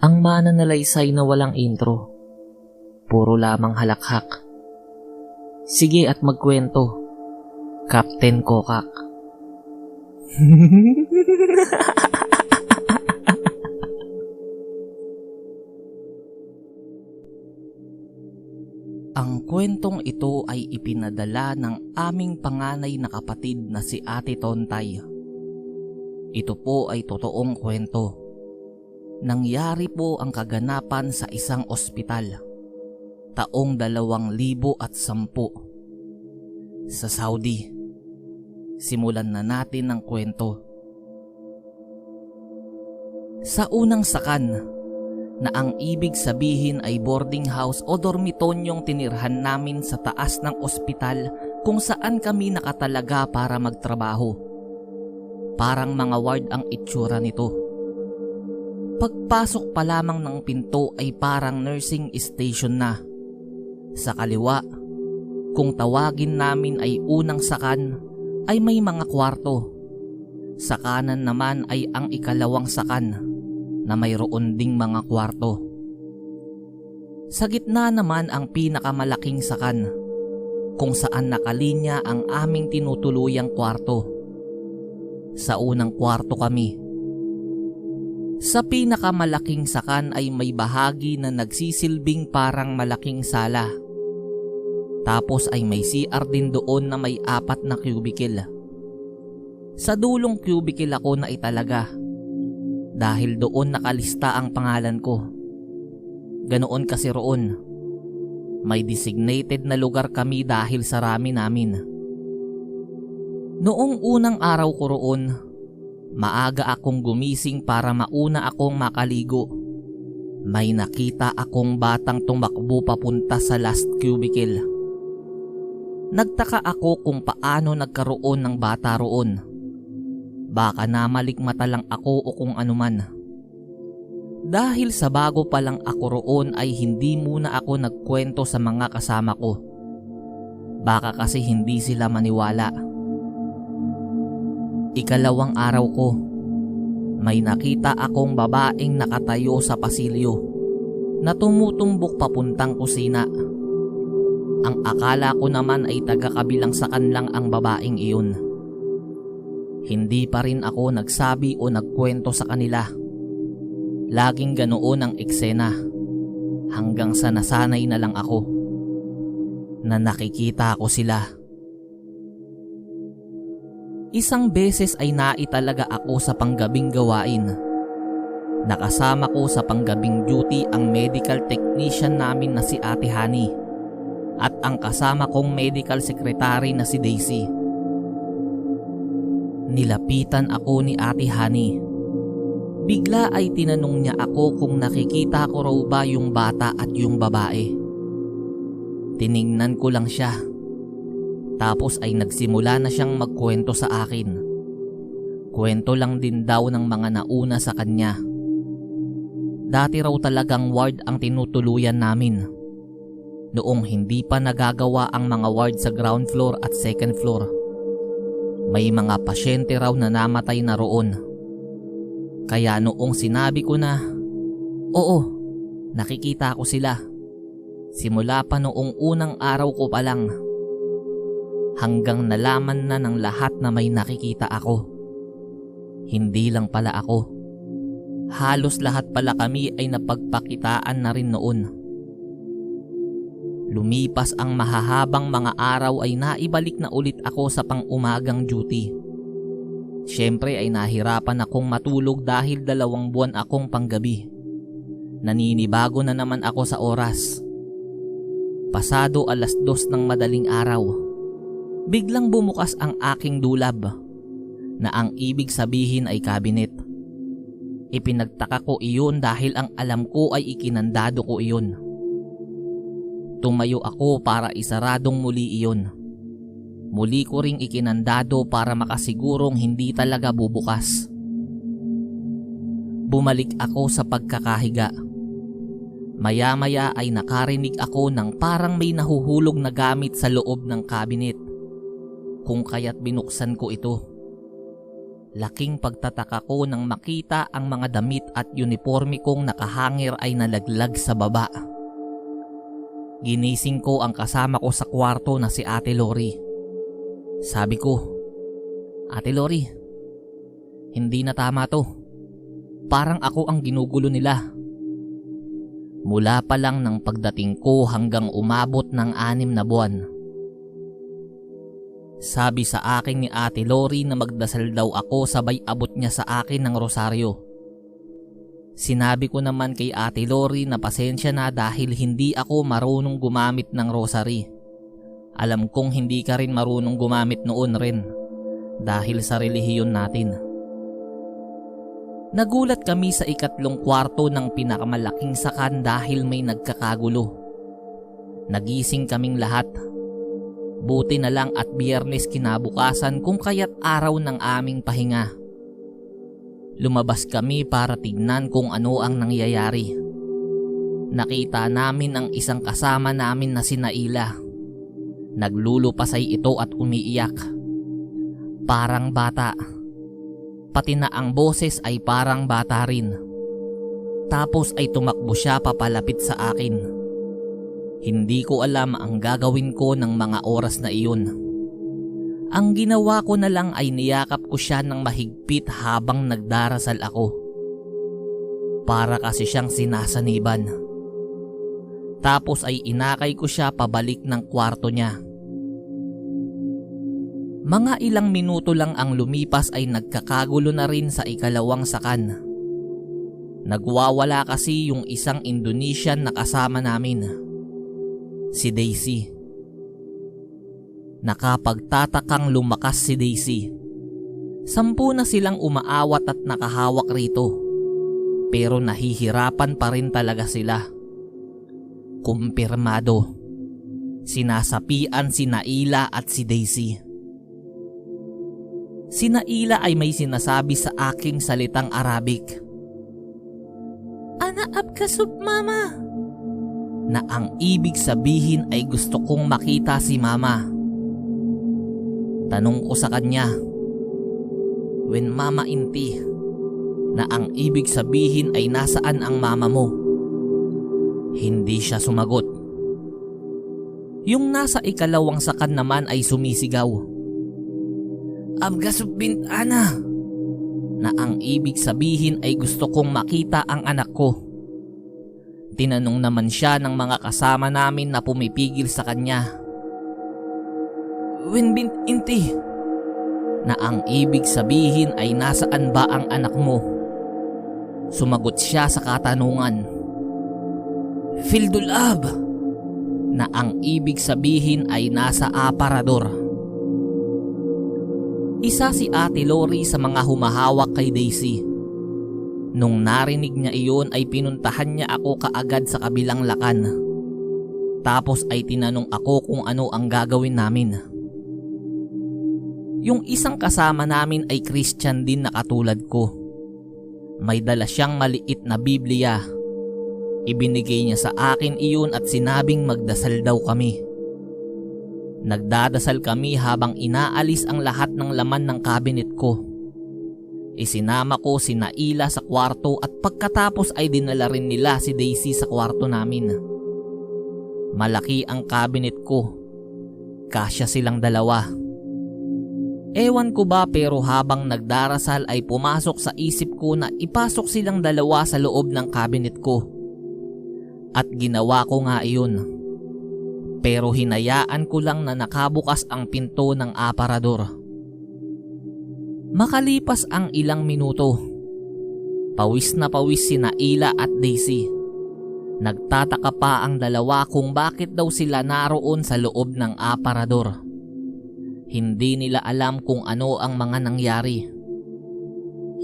Ang mananalaysay na walang intro. Puro lamang halakhak. Sige at magkwento, Captain Kokak. Ang kwentong ito ay ipinadala ng aming panganay na kapatid na si Ate Tontay. Ito po ay totoong kwento. Nangyari po ang kaganapan sa isang ospital. Taong 2010 sa Saudi. Simulan na natin ang kwento. Sa unang sakan, na ang ibig sabihin ay boarding house o dormitonyong tinirhan namin sa taas ng ospital kung saan kami nakatalaga para magtrabaho. Parang mga ward ang itsura nito. Pagpasok pa lamang ng pinto ay parang nursing station na. Sa kaliwa, kung tawagin namin ay unang sakan, ay may mga kwarto. Sa kanan naman ay ang ikalawang sakan na mayroon ding mga kwarto. Sa gitna naman ang pinakamalaking sakan, kung saan nakalinya ang aming tinutuluyang kwarto. Sa unang kwarto kami. Sa pinakamalaking sakan ay may bahagi na nagsisilbing parang malaking sala. Tapos ay may CR din doon na may 4 na cubicle. Sa dulong cubicle ako na italaga. Dahil doon nakalista ang pangalan ko. Ganoon kasi roon. May designated na lugar kami dahil sa rami namin. Noong unang araw ko roon, maaga akong gumising para mauna akong makaligo. May nakita akong batang tumakbo papunta sa last cubicle. Nagtaka ako kung paano nagkaroon ng bata roon. Baka namalikmata lang ako o kung anuman. Dahil sa bago pa lang ako roon ay hindi muna ako nagkwento sa mga kasama ko. Baka kasi hindi sila maniwala. Ikalawang araw ko, may nakita akong babaeng nakatayo sa pasilyo na tumutumbok papuntang kusina. Ang akala ko naman ay taga-kabilang sakan lang ang babaeng iyon. Hindi pa rin ako nagsabi o nagkwento sa kanila. Laging ganoon ang eksena. Hanggang sa nasanay na lang ako na nakikita ko sila. Isang beses ay naitalaga ako sa panggabing gawain. Nakasama ko sa panggabing duty ang medical technician namin na si Ate Hani at ang kasama kong medical secretary na si Daisy. Nilapitan ako ni Ate Hani. Bigla ay tinanong niya ako kung nakikita ko raw ba yung bata at yung babae. Tiningnan ko lang siya. Tapos ay nagsimula na siyang magkwento sa akin. Kwento lang din daw ng mga nauna sa kanya. Dati raw talagang ward ang tinutuluyan namin. Noong hindi pa nagagawa ang mga ward sa ground floor at second floor. May mga pasyente raw na namatay na roon. Kaya noong sinabi ko na, oo, nakikita ko sila. Simula pa noong unang araw ko pa lang. Hanggang nalaman na ng lahat na may nakikita ako. Hindi lang pala ako. Halos lahat pala kami ay napagpakitaan na rin noon. Lumipas ang mahahabang mga araw ay naibalik na ulit ako sa pang-umagang duty. Siyempre ay nahirapan akong matulog dahil 2 buwan akong panggabi. Naninibago na naman ako sa oras. Pasado 2:00 ng madaling araw. Biglang bumukas ang aking dulab na ang ibig sabihin ay cabinet. Ipinagtaka ko iyon dahil ang alam ko ay ikinandado ko iyon. Tumayo ako para isaradong muli iyon. Muli ko ring ikinandado para makasigurong hindi talaga bubukas. Bumalik ako sa pagkakahiga. Maya-maya ay nakarinig ako ng parang may nahuhulog na gamit sa loob ng cabinet. Kung kaya't binuksan ko ito. Laking pagtataka ko nang makita ang mga damit at uniforme kong nakahangir ay nalaglag sa baba. Ginising ko ang kasama ko sa kwarto na si Ate Lori. Sabi ko, Ate Lori, hindi na tama to. Parang ako ang ginugulo nila. Mula pa lang ng pagdating ko hanggang umabot ng 6 na buwan. Sabi sa akin ni Ate Lori na magdasal daw ako sabay abot niya sa akin ng rosaryo. Sinabi ko naman kay Ate Lori na pasensya na dahil hindi ako marunong gumamit ng rosary. Alam kong hindi ka rin marunong gumamit noon rin dahil sa relihiyon natin. Nagulat kami sa ikatlong kwarto ng pinakamalaking sakan dahil may nagkakagulo. Nagising kaming lahat. Buti na lang at Biyernes kinabukasan kung kaya't araw ng aming pahinga. Lumabas kami para tignan kung ano ang nangyayari. Nakita namin ang isang kasama namin na si Naila. Naglulupasay ito at umiiyak. Parang bata. Pati na ang boses ay parang bata rin. Tapos ay tumakbo siya papalapit sa akin. Hindi ko alam ang gagawin ko ng mga oras na iyon. Ang ginawa ko na lang ay niyakap ko siya ng mahigpit habang nagdarasal ako. Para kasi siyang sinasaniban. Tapos ay inakay ko siya pabalik ng kwarto niya. Mga ilang minuto lang ang lumipas ay nagkakagulo na rin sa ikalawang sakan. Nagwawala kasi yung isang Indonesian na kasama namin. Si Daisy. Nakapagtatakang lumakas si Daisy. 10 na silang umaawat at nakahawak rito. Pero nahihirapan pa rin talaga sila. Kumpirmado. Sinasapian si Naila at si Daisy. Si Naila ay may sinasabi sa aking salitang Arabic. Ana abkasub mama. Na ang ibig sabihin ay gusto kong makita si mama. Tanong ko sa kanya, when mama inti, na ang ibig sabihin ay nasaan ang mama mo? Hindi siya sumagot. Yung nasa ikalawang sakan naman ay sumisigaw, Abgasub bint Ana, na ang ibig sabihin ay gusto kong makita ang anak ko. Tinanong naman siya ng mga kasama namin na pumipigil sa kanya. When bint inti, na ang ibig sabihin ay nasaan ba ang anak mo? Sumagot siya sa katanungan. Fildulab, na ang ibig sabihin ay nasa aparador. Isa si Ate Lori sa mga humahawak kay Daisy. Nung narinig niya iyon ay pinuntahan niya ako kaagad sa kabilang lakan. Tapos ay tinanong ako kung ano ang gagawin namin. Yung isang kasama namin ay Christian din na katulad ko. May dala siyang maliit na Biblia. Ibinigay niya sa akin iyon at sinabing magdasal daw kami. Nagdadasal kami habang inaalis ang lahat ng laman ng cabinet ko. Isinama ko si Naila sa kwarto at pagkatapos ay dinala rin nila si Daisy sa kwarto namin. Malaki ang cabinet ko. Kasya silang dalawa. Ewan ko ba pero habang nagdarasal ay pumasok sa isip ko na ipasok silang dalawa sa loob ng cabinet ko. At ginawa ko nga iyon. Pero hinayaan ko lang na nakabukas ang pinto ng aparador. Makalipas ang ilang minuto, pawis na pawis si Naila at Daisy. Nagtataka pa ang dalawa kung bakit daw sila naroon sa loob ng aparador. Hindi nila alam kung ano ang mga nangyari.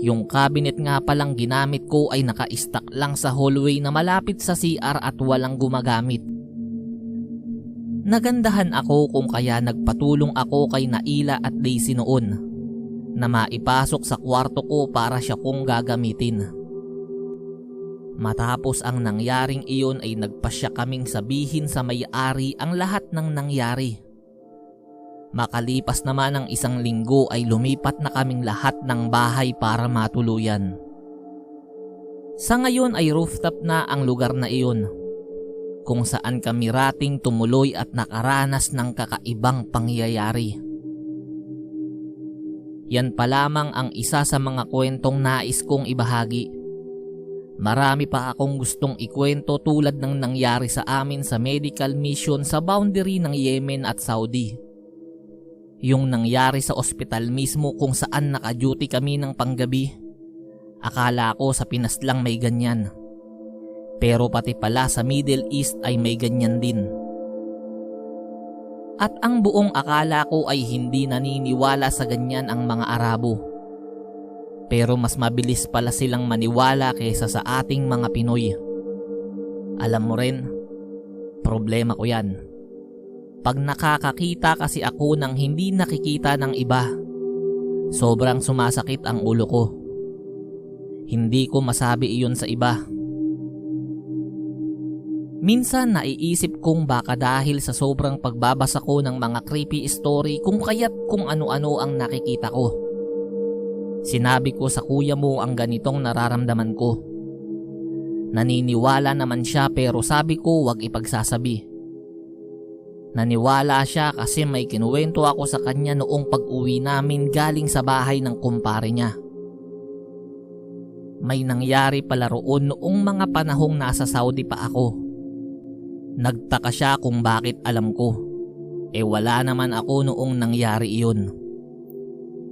Yung cabinet nga palang ginamit ko ay naka-stack lang sa hallway na malapit sa CR at walang gumagamit. Nagandahan ako kung kaya nagpatulong ako kay Naila at Daisy noon na maipasok sa kwarto ko para siya kong gagamitin. Matapos ang nangyaring iyon ay nagpasya kaming sabihin sa may-ari ang lahat ng nangyari. Makalipas naman ang 1 linggo ay lumipat na kaming lahat ng bahay para matuluyan. Sa ngayon ay rooftop na ang lugar na iyon, kung saan kami rating tumuloy at nakaranas ng kakaibang pangyayari. Yan pa lamang ang isa sa mga kwentong nais kong ibahagi. Marami pa akong gustong ikwento tulad ng nangyari sa amin sa medical mission sa boundary ng Yemen at Saudi. Yung nangyari sa ospital mismo kung saan naka-duty kami ng panggabi. Akala ko sa Pinas lang may ganyan. Pero pati pala sa Middle East ay may ganyan din. At ang buong akala ko ay hindi naniniwala sa ganyan ang mga Arabo. Pero mas mabilis pala silang maniwala kaysa sa ating mga Pinoy. Alam mo rin, problema ko yan. Pag nakakakita kasi ako ng hindi nakikita ng iba, sobrang sumasakit ang ulo ko. Hindi ko masabi iyon sa iba. Minsan naiisip kong baka dahil sa sobrang pagbabasa ko ng mga creepy story kung kaya't kung ano-ano ang nakikita ko. Sinabi ko sa kuya mo ang ganitong nararamdaman ko. Naniniwala naman siya pero sabi ko wag ipagsasabi. Naniwala siya kasi may kinuwento ako sa kanya noong pag-uwi namin galing sa bahay ng kumpare niya. May nangyari pala roon noong mga panahong nasa Saudi pa ako. Nagtaka siya kung bakit alam ko. Wala naman ako noong nangyari iyon.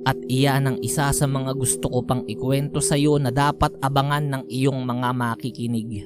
At iyan ang isa sa mga gusto ko pang ikwento sa iyo na dapat abangan ng iyong mga makikinig.